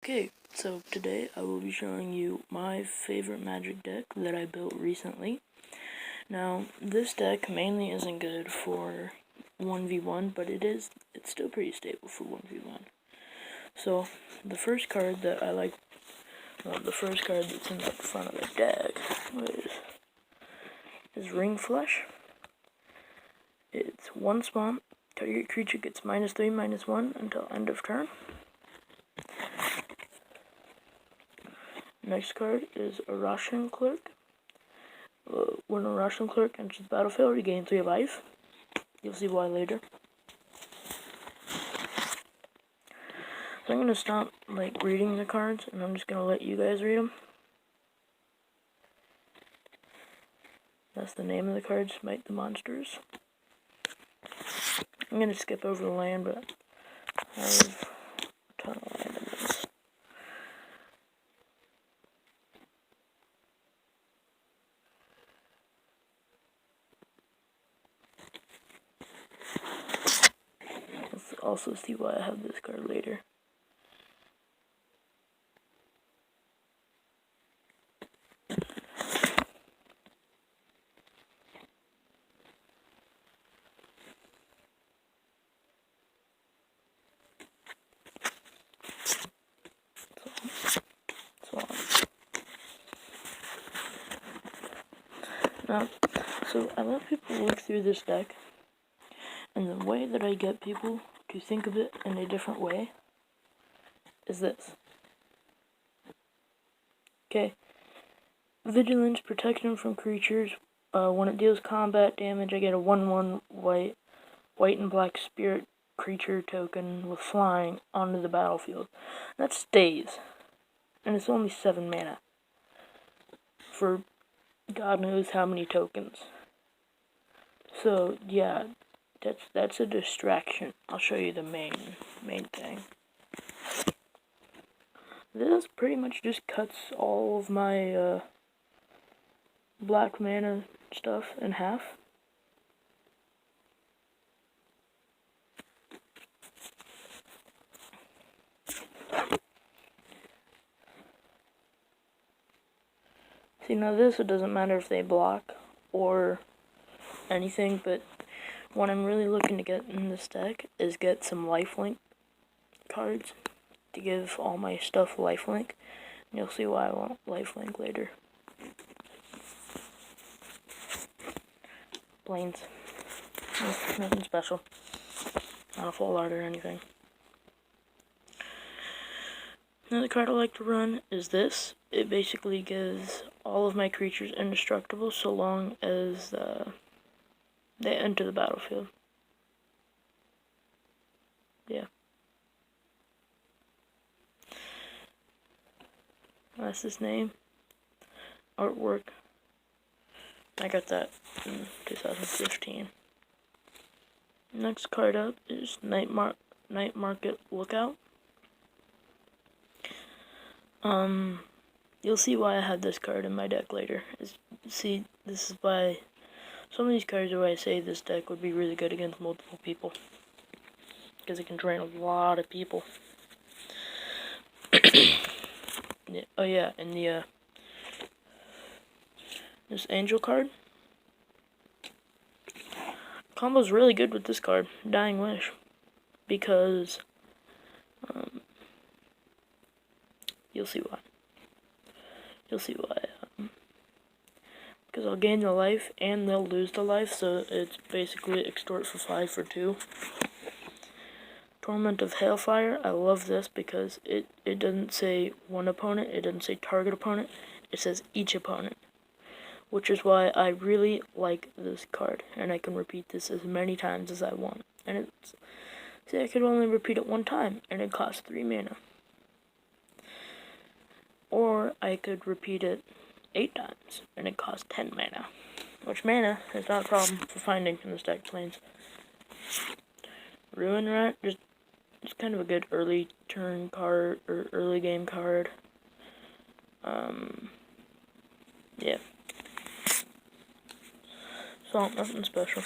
Okay, so today I will be showing you my favorite Magic deck that I built recently. Now, this deck mainly isn't good for 1v1, but it's still pretty stable for 1v1. So, the first card that I like, the first card that's in the front of the deck is Ring Flush. It's 1 spawn, target creature gets -3/-1 until end of turn. Next card is Arashan Clerk. When Arashan Clerk enters the battlefield, you gain 3 life. You'll see why later. So I'm gonna stop reading the cards, and I'm just gonna let you guys read them. That's the name of the card, Smite the Monsters. I'm gonna skip over the land, but I have a ton of land in this. Let's also see why I have this card later. So I let people look through this deck, and the way that I get people to think of it in a different way is this. Okay, Vigilance, protection from creatures. When it deals combat damage, I get a 1/1 white and black spirit creature token with flying onto the battlefield. That stays, and it's only 7 mana for God knows how many tokens. So yeah, that's a distraction. I'll show you the main thing. This pretty much just cuts all of my black mana stuff in half. See, now this, it doesn't matter if they block or anything, but what I'm really looking to get in this deck is get some lifelink cards to give all my stuff lifelink. And you'll see why I want lifelink later. Planes. Nothing special. Not a full art or anything. Another card I like to run is this. It basically gives all of my creatures indestructible so long as they enter the battlefield. Yeah. That's his name. Artwork. I got that in 2015. Next card up is Night Market Lookout. You'll see why I had this card in my deck later. See, this is why some of these cards are why I say this deck would be really good against multiple people. Because it can drain a lot of people. Oh yeah, and this Angel card. Combo's really good with this card, Dying Wish. Because, you'll see why. Because I'll gain the life and they'll lose the life, so it's basically extort for 5 for 2. Torment of Hailfire, I love this because it doesn't say one opponent, it doesn't say target opponent, it says each opponent. Which is why I really like this card, and I can repeat this as many times as I want. And see, I could only repeat it 1 time, and it costs 3 mana. Or I could repeat it 8 times, and it costs 10 mana. Which mana is not a problem for finding in the deck planes. Ruin Rat, it's kind of a good early turn card, or early game card. Yeah. So, nothing special.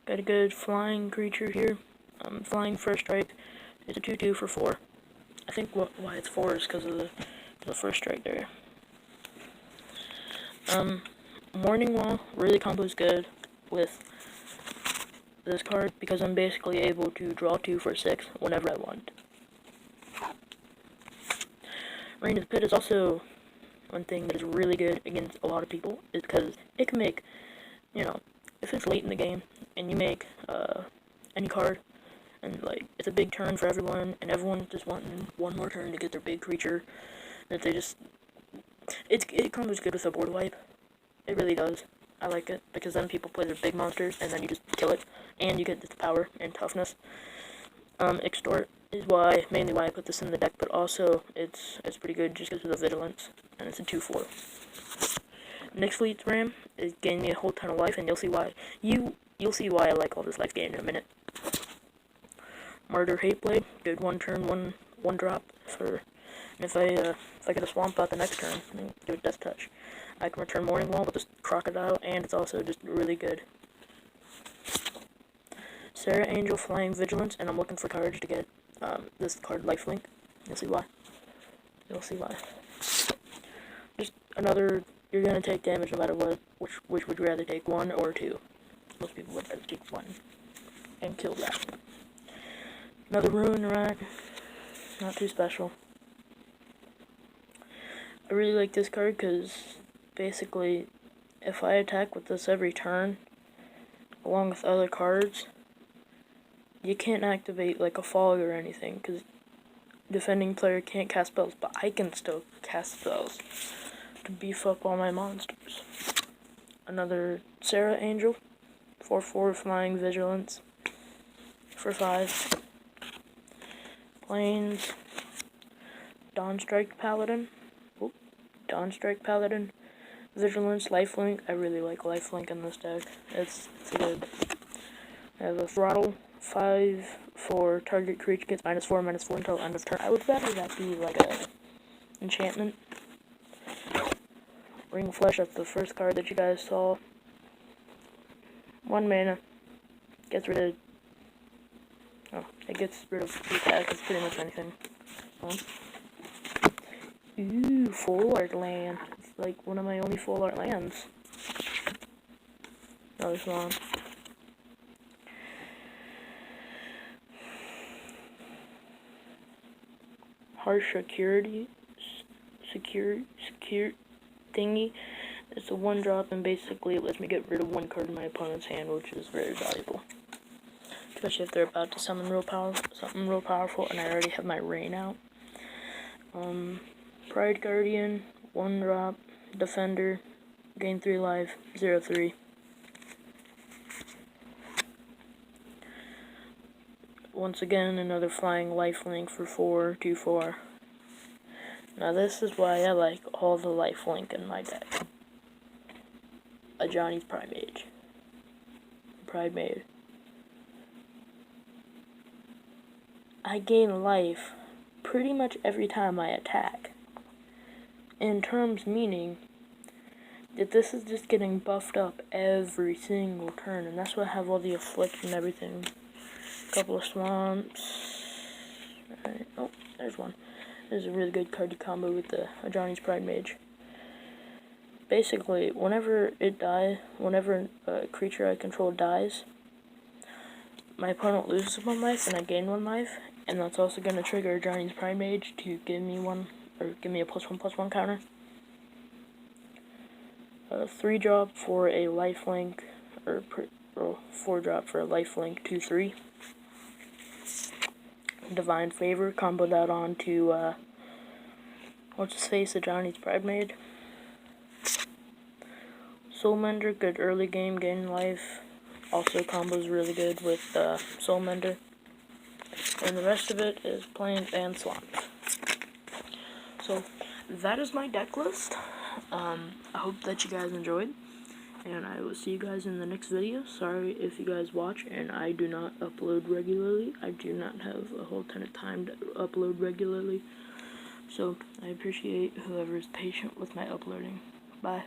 Got a good flying creature here. Flying First Strike. It's a 2/2 for 4. I think why it's 4 is because of the first strike there. Morning Wall really combos good with this card because I'm basically able to draw 2 for 6 whenever I want. Rain to the Pit is also one thing that is really good against a lot of people, is because it can make, if it's late in the game and you make any card, and like it's a big turn for everyone, and everyone's just wanting one more turn to get their big creature, that they just, it combos good with a board wipe. It really does. I like it, because then people play their big monsters, and then you just kill it, and you get the power and toughness. Extort is mainly why I put this in the deck, but also it's pretty good just because of the Vigilance, and it's a 2/4. Nyx Fleet's Ram is gaining me a whole ton of life, and you'll see why. You'll see why I like all this life gain in a minute. Martyr Hateblade, good 1 turn, one drop for, and if I get a Swamp out the next turn, do a Death Touch. I can return Morning Wall with this Crocodile, and it's also just really good. Serra Angel Flying Vigilance, and I'm looking for cards to get this card Lifelink. You'll see why. Just another, you're gonna take damage no matter what. Which would you rather take, 1 or 2? Most people would rather take 1 and kill that. Another Ruin Rack, not too special. I really like this card because basically, if I attack with this every turn, along with other cards, you can't activate like a fog or anything, because defending player can't cast spells, but I can still cast spells to beef up all my monsters. Another Serra Angel, 4/4 Flying Vigilance for 5. Plains, Dawnstrike Paladin, Vigilance, Lifelink. I really like Lifelink in this deck. It's good. I have a Throttle, 5 for target creature gets -4/-4 until end of turn. I would rather that be like a enchantment. Ring of Flesh, that's the first card that you guys saw. 1 mana. Gets rid of... Oh, it gets rid of the attack. It's pretty much anything. Ooh, full art land. It's like one of my only full art lands. Another Swan. Harsh Security thingy. It's a 1-drop, and basically it lets me get rid of 1 card in my opponent's hand, which is very valuable. Especially if they're about to summon something real powerful, and I already have my Rain out. Pride Guardian, 1-drop, Defender, gain 3 life, 0/3. Once again, another Flying Lifelink for 4, 2/4. Now this is why I like all the Lifelink in my deck. Ajani's Pridemage. I gain life pretty much every time I attack. In terms meaning that this is just getting buffed up every single turn, and that's why I have all the Afflict and everything. A couple of Swamps. Right. Oh, there's one. This is a really good card to combo with the Ajani's Pridemage. Basically, whenever a creature I control dies, my opponent loses 1 life and I gain 1 life, and that's also going to trigger Ajani's Pridemage to give me a +1/+1 counter. 3-drop for a Lifelink, or 4-drop for a Lifelink, 2/3. Divine Favor, combo that on to, what's his face, Ajani's Pridemage. Soulmender, good early game, gain life. Also combos really good with Soulmender. And the rest of it is Plains and Swamps. So, that is my deck list. I hope that you guys enjoyed. And I will see you guys in the next video. Sorry if you guys watch and I do not upload regularly. I do not have a whole ton of time to upload regularly. So, I appreciate whoever is patient with my uploading. Bye.